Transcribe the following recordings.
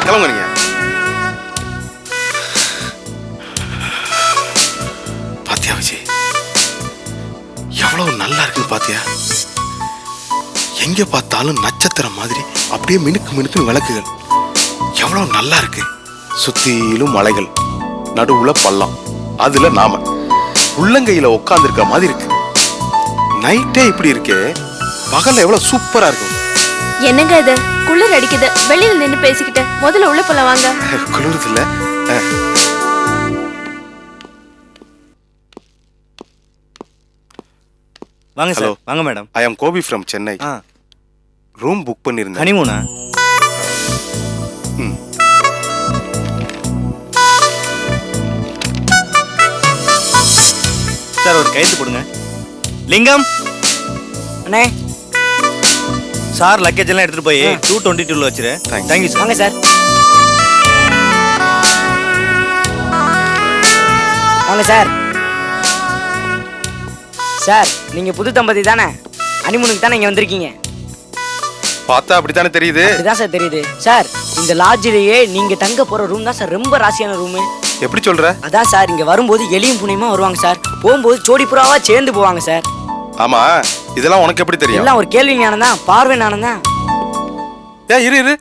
கிளம்புங்க நீங்க. பாத்தியா விஜய், எவ்வளவு நல்லா இருக்குன்னு பாத்தியா? எங்க பார்த்தாலும் நட்சத்திரம் மாதிரி அப்படியே மினுக்கு மினுக்கு விளக்குகள். எவ்வளவு நல்லா இருக்கு. சுத்திலும் மலைகள், நடுவுல பள்ளம், அதுல நாம உள்ளங்கையில உட்கார்ந்து இருக்க மாதிரி இருக்கு. நைட்டே இப்படி இருக்கே, பகல்ல எவ்வளவு சூப்பரா இருக்கும். என்னங்க இது, குளிர் அடிக்குது, வெளியில நின்னு பேசிக்கிட்டு முதல்ல உள்ள போலாம் வாங்க. குளிருது இல்ல? வாங்க சார். வாங்க madam. I am Gopi from Chennai. Room book பண்ணிருந்தேன். ஹனிமூனா? சார் ஒரு கையெழுத்து போடுங்க. லிங்கம் அண்ணே, சார் லக்கேஜ் எல்லாம் எடுத்துட்டு போய் 222ல வச்சிரு. Thank you sir. வாங்க சார். வாங்க சார். சார் நீங்க புது தம்பதி தானே? ஹனிமூனுக்கு தானே இங்க வந்திருக்கீங்க? பார்த்தா அப்படித்தானே தெரியுது. அப்படிதான் சார் தெரியுது. சார் இந்த லாட்ஜிலேயே நீங்க தங்க போற ரூம் தான் சார் ரொம்ப ராசியான ரூம். எப்படி சொல்ற? அதான் சார், இங்க வரும்போது எலியும் புனியமா வருவாங்க சார், போகும்போது ஜோடி புறாவா சேர்ந்து போவாங்க சார். ஆமா, இதெல்லாம் உனக்கு எப்படி தெரியும்? எல்லாம் ஒரு கேள்வி ஞானம் தான், பார்வை ஞானம் தான். இரு,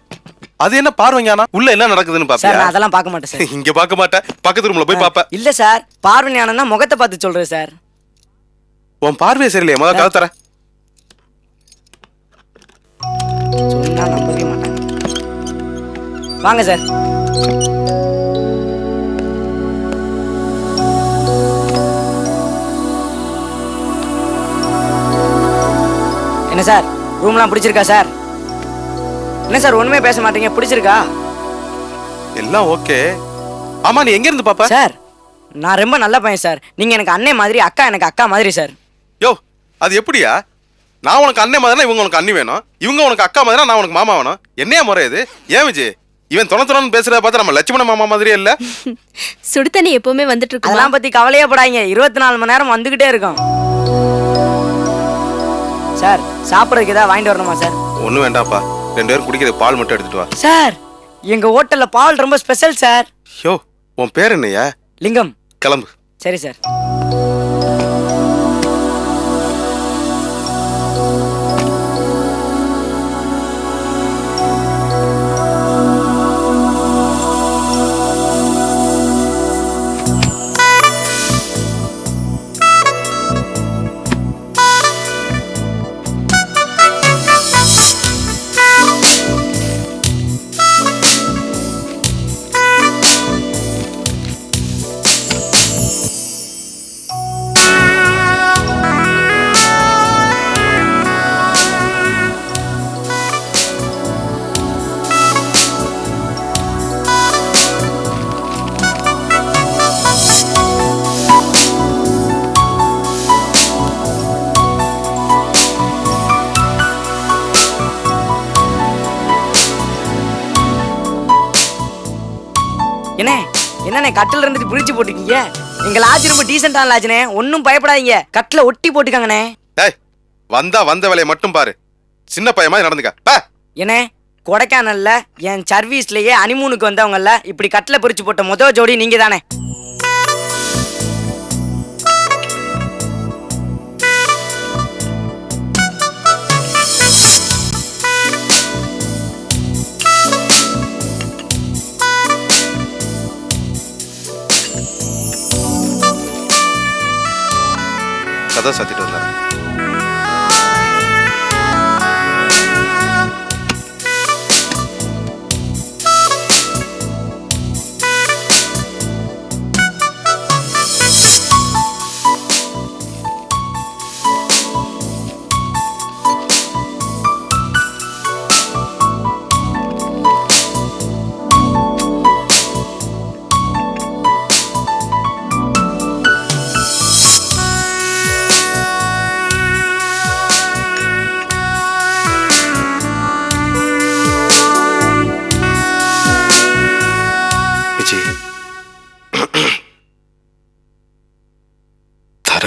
அது என்ன பார்வை ஞானம்? உள்ள என்ன நடக்குதுன்னு சார் பாப்பியா? நான் அதெல்லாம் பார்க்க மாட்டேன் சார். இங்க பார்க்க மாட்டேன், பக்கத்து ரூம்ல போய் பாப்ப. இல்ல சார், பார்வை ஞானம் தான், முகத்தை பார்த்து சொல்றேன் சார். உன் பார்வையே சரியில்லையே, முதல்ல கதை தர. சொன்னா நம்பவே மாட்டாங்க. வாங்க சார். என்ன சார், ரூம்லாம் பிடிச்சிருக்கா சார்? என்ன சார் ஒண்ணுமே பேச மாட்டீங்க, பிடிச்சிருக்கா? எல்லாம் ஓகே. ஆமா, நீ எங்க இருந்து பாப்பா? சார் நான் ரொம்ப நல்ல பையன் சார். நீங்க எனக்கு அண்ணே மாதிரி, அக்கா எனக்கு அக்கா மாதிரி சார். யோ, அது எப்படியா? நான் உனக்கு அண்ணே மாதிரினா இவங்க உனக்கு அண்ணி வேணும், இவங்க உனக்கு அக்கா மாதிரினா நான் உனக்கு மாமா வேணும். என்னையா முறை இது? ஏன் விஜய் இவன் தொண பேசுறத பார்த்தா நம்ம லட்சுமண மாமா மாதிரியே இல்ல? சுடுதண்ணி எப்பவுமே வந்துட்டு இருக்கு. அதெல்லாம் பத்தி கவலையே படாதீங்க, 24 மணி நேரம் வந்துகிட்டே இருக்கும். சார் சாப்பிட்றதுக்கு ஏதாவது வாங்கிட்டு வரணுமா சார்? ஒன்றும் வேண்டாம்ப்பா, 2 பேரும் குடிக்கிறதுக்கு பால் மட்டும் எடுத்துட்டு வா. சார் எங்க ஹோட்டல்ல பால் ரொம்ப ஸ்பெஷல் சார். யோ, உன் பேர் என்னையா? லிங்கம். கிளம்பு. சரி சார். என்னண்ணே கட்டில இருந்துட்டு பிரிச்சு போட்டுக்கீங்க? எங்க லாட்ஜ் ரொம்ப டீசென்டான லாட்ஜ்னே, ஒன்னும் பயப்படாதீங்க, கட்டில ஒட்டி போட்டுக்காங்கண்ணே. டேய், வந்த வேலையை மட்டும் பாரு, சின்ன பையன் மாதிரி நடந்துக்க. என்ன கொடைக்கானல்ல என் சர்வீஸ்லயே ஹனிமூனுக்கு வந்தவங்கல்ல இப்படி கட்டில பிரிச்சு போட்ட முதல் ஜோடி நீங்க தானே? கதை சாத்திட்டு வந்தாரு.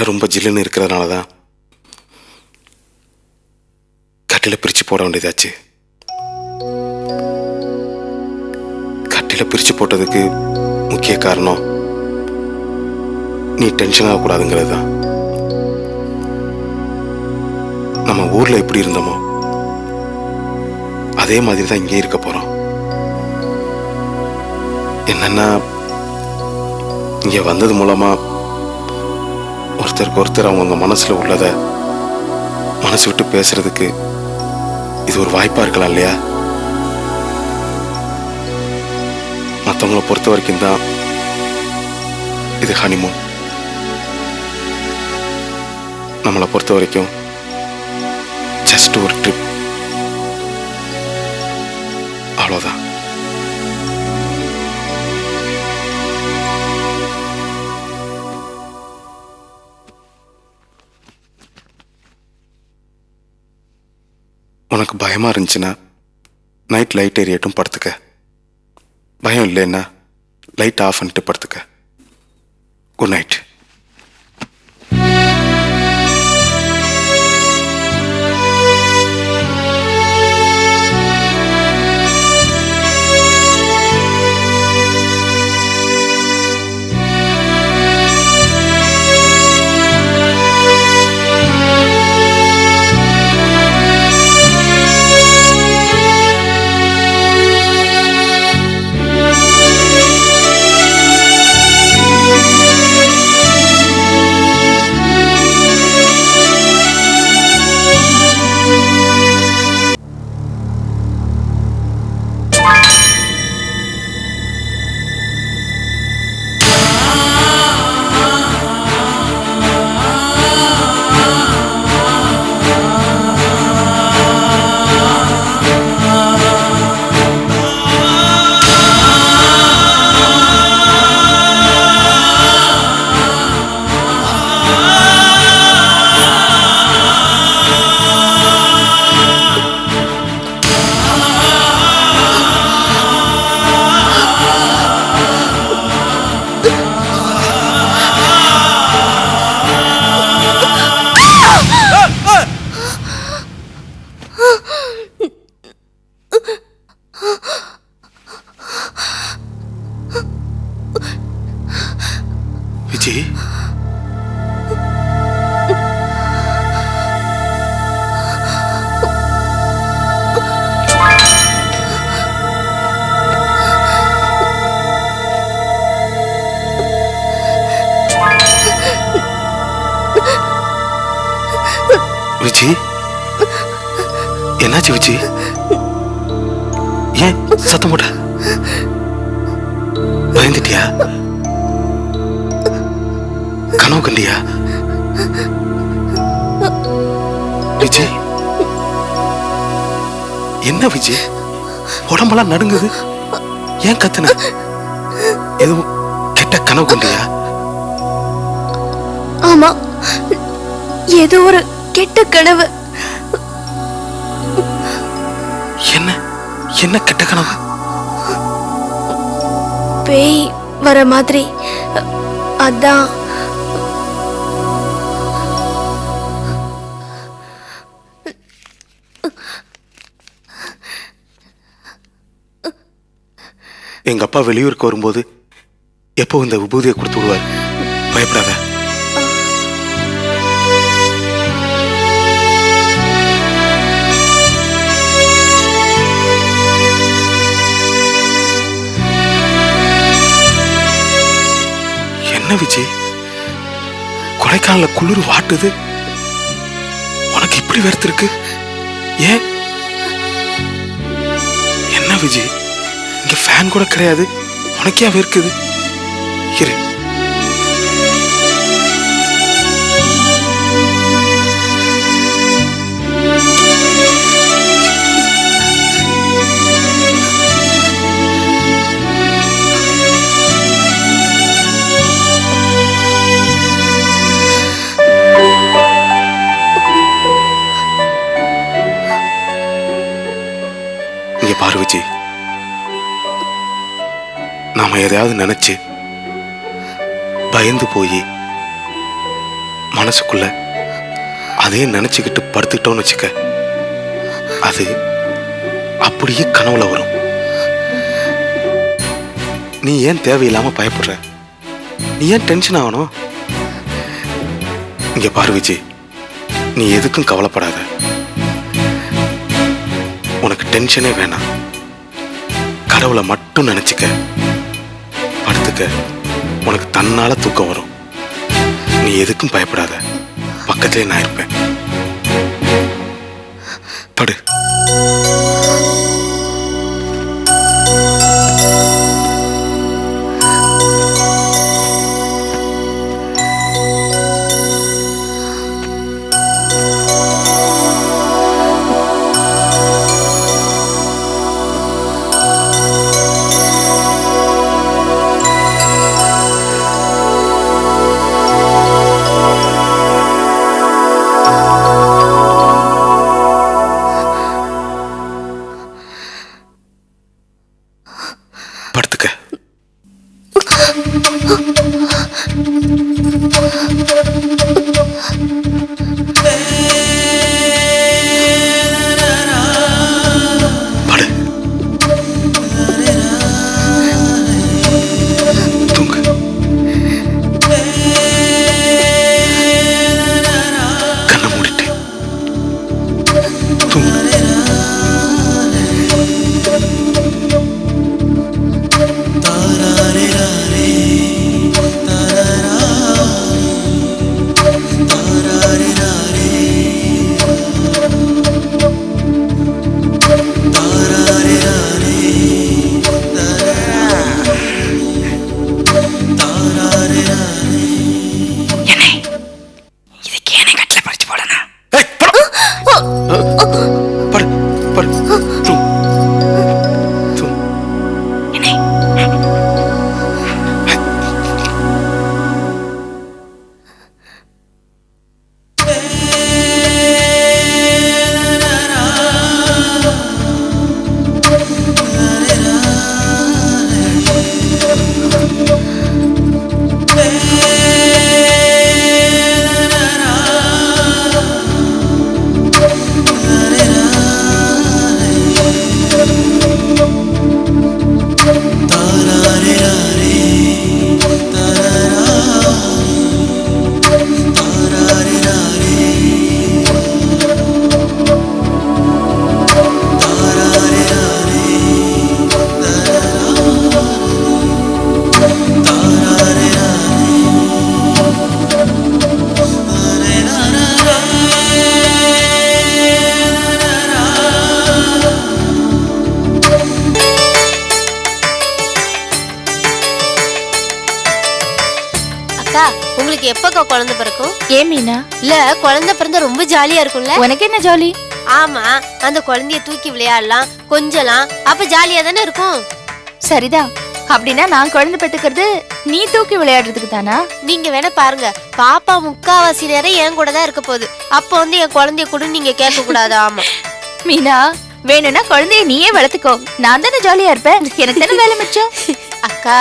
ரொம்ப ஜில்லுன்னு இருக்கிறதுனால தான் கட்டில பிரிச்சு போட வேண்டியதாச்சு. பாட்டியில பிரிச்சு போட்டதுக்கு முக்கிய காரணம் நீ டென்ஷன் ஆகக்கூடாதுங்கிறது தான். நம்ம ஊர்ல எப்படி இருந்தோமோ அதே மாதிரி தான் இங்கே இருக்க போறோம். என்னன்னா இங்க வந்தது மூலமா ஒருத்தருக்கு ஒருத்தர் அவங்கவுங்க மனசுல உள்ளத மனசு விட்டு பேசுறதுக்கு இது ஒரு வாய்ப்பா இருக்கலாம் இல்லையா? மற்றவங்களை பொறுத்த வரைக்கும் தான் இது ஹனிமூன். நம்மளை பொறுத்த வரைக்கும் ஜஸ்ட் ஒரு ட்ரிப், அவ்வளோதான். உனக்கு பயமா இருந்துச்சுன்னா நைட் லைட் எரியட்டும், படுத்துக்க. பயம் இல்லைன்னா லைட் ஆஃப் பண்ணிட்டு படுத்துக்க. Good night. விஜி, விஜி, என்னாச்சு விஜி? ஏன் சத்தம் போட்ட? பயந்துட்டியா? கனவு கண்டியா? விஜய், என்ன விஜய், உடம்பெல்லாம் நடுங்குது, ஏன் கத்துன? எதுவும் கெட்ட கனவு கண்டியா? ஆமா, ஏதோ ஒரு கெட்ட கனவு. என்ன என்ன கெட்ட கனவு? பேய் வர மாதிரி. அதான். எங்க அப்பா வெளியூருக்கு வரும்போது எப்போ இந்த விபூதியை கொடுத்து விடுவார், பயப்படாத. என்ன விஜய், கொடைக்கானல குளிர் வாட்டுது, உனக்கு இப்படி வெறுத்திருக்கு? ஏன்? என்ன விஜய், இங்க ஃபேன் கூட கிடையாது, உனக்கே வெறுக்குது? இரு. இங்க பாரு விஜய், நாம எதையாவது நினைச்சு பயந்து போய் மனசுக்குள்ள அதே நினைச்சுக்கிட்டு படுத்துக்கிட்டோம்னு வச்சுக்க, அது அப்படியே கனவுல வரும். நீ ஏன் தேவையில்லாம பயப்படுற? நீ ஏன் டென்ஷன் ஆகணும்? இங்க பாரு விஜய், நீ எதுக்கும் கவலைப்படாத. உனக்கு டென்ஷனே வேணாம். கடவுளை மட்டும் நினைச்சுக்க, படுத்துக்க. உனக்கு தன்னால தூக்கம் வரும். நீ எதுக்கும் பயப்படாத. பக்கத்திலே நான் இருப்பேன். படு. படுத்துக்க. படு. தூங்கு. கண்ணை மூடிட்டு தூங்கு. படு படு. தூங்கு. தூங்கு. உங்களுக்கு எப்பக்கா குழந்தை பிறக்கும்? ஏன் மீனா? இல்ல குழந்தை பிறந்தா ரொம்ப ஜாலியா இருக்கும்ல? உனக்கு என்ன ஜாலி? ஆமா, அந்த குழந்தைய தூக்கி விளையாடலாம், கொஞ்சலாம், அப்ப ஜாலியா தானே இருக்கும். சரிதான். அப்படின்னா நான் குழந்தை பெத்துக்கிறது நீ தூக்கி விளையாடுறதுக்கு தானா? நீங்க வேணா பாருங்க, பாப்பா முக்காவாசி நேரம் என் கூட தான் இருக்க போகுது. அப்ப வந்து என் குழந்தைய கூட நீங்க கேட்க கூடாது. ஆமா மீனா, வேணும்னா குழந்தைய நீயே வளர்த்துக்கோ. நான் தானே ஜாலியா இருப்பேன். எனக்கு தானே வேலை மிச்சம். அக்கா,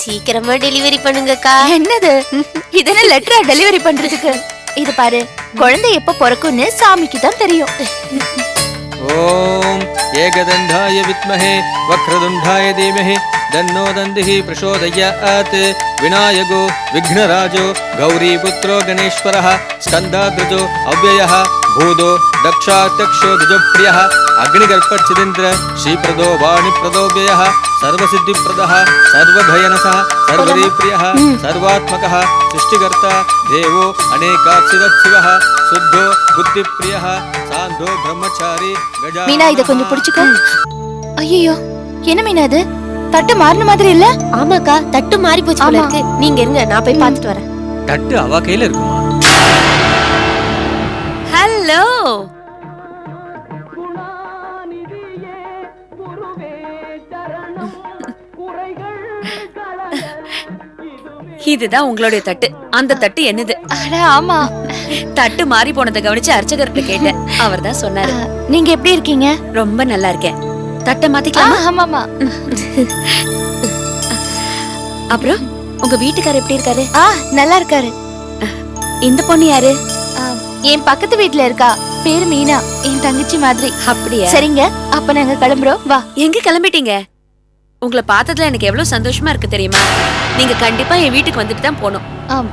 சீக்கிரமா டெலிவரி பண்ணுங்கக்கா. என்னது இதென்ன லெட்டரா டெலிவரி பண்றதுக்கு? இது பாரு, குழந்தை எப்ப பிறக்கும்னு சாமிக்கு தான் தெரியும். ஓம் ஏகதண்டாய வித்மஹே வக்ரதுண்டாய தீமஹி தன்னோ தந்திஹ பிரசோதயாத். விநாயகோ விக்னராஜோ கௌரிபுத்ரோ கணேஸ்வரः ஸ்கந்தாத்ரஜோ அவ்யயः பூதோ தக்ஷாத்யக்ஷோ துஜப்ரியः அக்னிகர்ப்பச்சிதேந்திர ஸ்ரீப்ரதோ வாணிப்ரதோ व्ययः सर्वसिद्धिप्रदः सर्वभयनसः सर्वरीप्रियः सर्वात्मकः सृष्टिकर्ता देवो अनेकाक्षिदशिवः शुद्धो बुद्धिप्रियः सान्धो ब्रह्मचारी गजा. மீனா, இத கொஞ்சம் பிடிச்சுக்கோ. ஐயோ, என்ன மீனா இது? தட்டு மாறின மாதிரி இல்ல? ஆமாக்கா, தட்டு மாறி போச்சு போல இருக்கு. நீங்க இருங்க, நான் போய் பார்த்துட்டு வரேன். தட்டு அவ கையில இருக்குமா? ஹலோ, இதுதான் உங்களுடைய தட்டு. அந்த தட்டு என்னது? அட ஆமா, தட்டு மாறி போனதை கவனிச்சு அர்ச்சகர்கிட்ட கேட்டேன். அவர் தான் சொன்னாரு. நீங்க எப்படி இருக்கீங்க? ரொம்ப நல்லா இருக்கேன். தட்டை மாத்திக்கலாமா? ஆமாமா. அப்புறம் உங்க வீட்டுக்காரர் எப்படி இருக்காரு? நல்லா இருக்காரு. இந்த பொண்ணு யாரு? என் பக்கத்து வீட்ல இருக்கா. பேரு மீனா, என் தங்கச்சி மாதிரி. அப்படியா? சரிங்க, அப்ப நாங்க கிளம்புறோம். வா. எங்க கிளம்பிட்டீங்க? உங்களை பார்த்ததுல எனக்கு எவ்வளவு சந்தோஷமா இருக்கு தெரியுமா? நீங்க கண்டிப்பா என் வீட்டுக்கு வந்துட்டு தான் போகணும். ஆம்.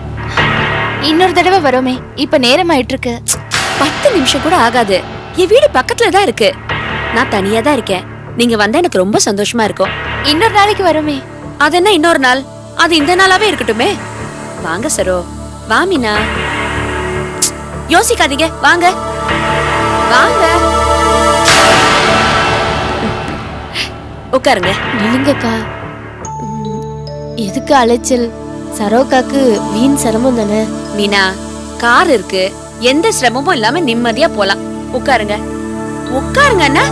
இன்னொரு தடவை வரோமே, இப்ப நேரம் ஆயிட்டு இருக்கு. 10 நிமிஷம் கூட ஆகாது. என் வீடு பக்கத்துல தான் இருக்கு. நான் தனியா தான் இருக்கேன். நீங்க வந்தா எனக்கு ரொம்ப சந்தோஷமா இருக்கும். இன்னொரு நாளைக்கு வரோமே. அது என்ன இன்னொரு நாள்? அது இந்த நாளாவே இருக்கட்டுமே. வாங்க சரோ, வா மீனா. யோசிக்காதீங்க, வாங்க வாங்க. உட்காருங்க. நில்லுங்கக்கா. எதுக்கு அலைச்சல்? சரோக்காக்கு வீண் சிரமம் தானே. மீனா, கார் இருக்கு, எந்த சிரமமும் இல்லாம நிம்மதியா போலாம். உட்காருங்க உட்காருங்க அண்ணா.